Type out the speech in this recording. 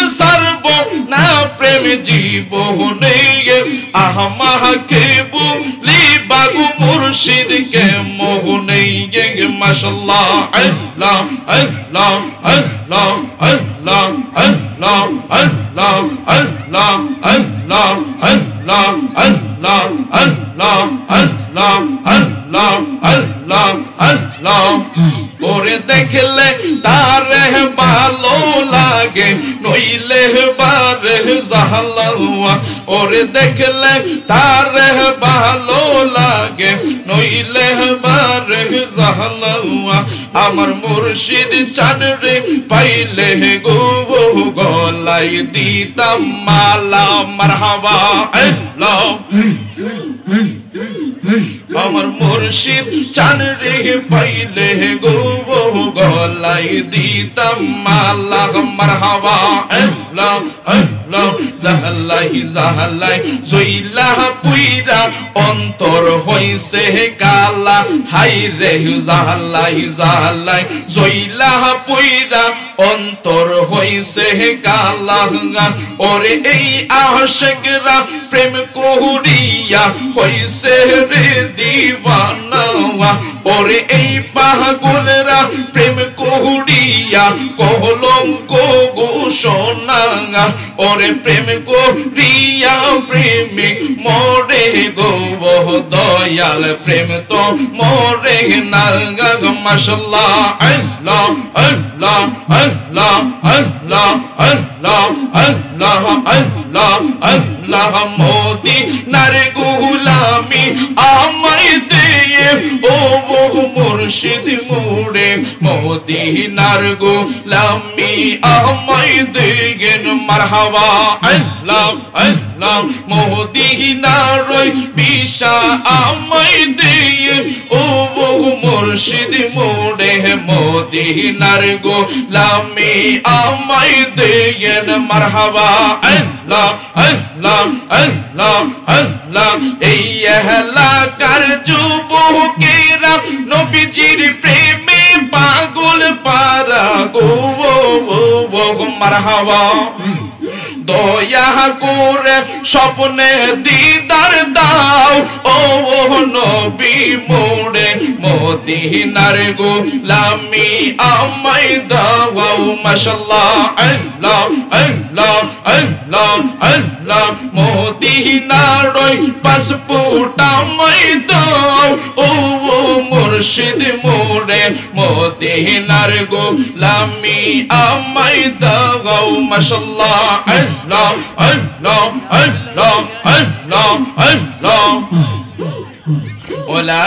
সারব না প্রেম জীবনে আমাকে বলি বাগু মুর্শিদকে মোহনে মাশাআল্লাহ আল্লাহ আল্লাহ আল্লাহ আল্লাহ আল্লাহ আল্লাহ আল্লাহ আল্লাহ আল্লাহ আল্লাহ আল্লাহ আল্লাহ আল্লাহ আল্লাহ আল্লাহ ওরে দেখলে তারে ভালো লাগে নইলে বারে জাহালাওয়া ওরে দেখলে তারে ভালো লাগে নইলে বারে জাহালাওয়া আমার মুর্শিদ চান রে পাইলে গো গলাই দিতাম মালা মারহাবা আল্লাহ আমার মুর্শিদ চান রে পাইলে গো গলাই দিতাম মালা মারহাবা আল্লাহ আল্লাহ জাহালাই জাহালাই জইলা পুইরা অন্তর হইছে কালা হাই রে জাহালাই জাহালাই জইলা পুইরা অন্তর হইছে কালা ওরে এই আশিকরা প্রেম করিয়া হইছে রে দিওয়ানা ওরে এই পাগলরা প্রেম করিয়া কলঙ্ক ঘোষণা ওরে প্রেম করিয়া প্রেমিক মরে গো দয়াল প্রেম তো মরে না মাশাআল্লাহ আল্লাহ আল্লাহ আল্লাহ আল্লাহ আল্লাহ আল্লাহ আল্লাহ আল্লাহ মদিনার গোলামি আমায় দে ও মুর্শিদ মোরে মদিনার গোলামি আমায় দে মারহাবা আল্লাহ আল্লাহ মদিনার বিশা আমায় দে ও মুর্শিদ মোরে মদিনার গোলামি আমায় দে মারহাবা আল্লাহ আল্লাহ আল্লাহ আল্লাহ এই এলাকার যুবকেরা নবীজির প্রেমে পাগল পারা গো মারহাবা দয়া করে স্বপ্নে দিদার দাও ও নবী মোরে মদিনার গোলামি আমায় দাও মাশাআল্লাহ আল্লাহ আল্লাহ আল্লাহ আল্লাহ মদিনার পাসপোর্ট আমায় দাও ও মুর্শিদ মোরে মদিনার গোলামি আমায় দাও মাশাআল্লাহ আল্লাহ আল্লাহ আল্লাহ আল্লাহ আল্লাহ ওলা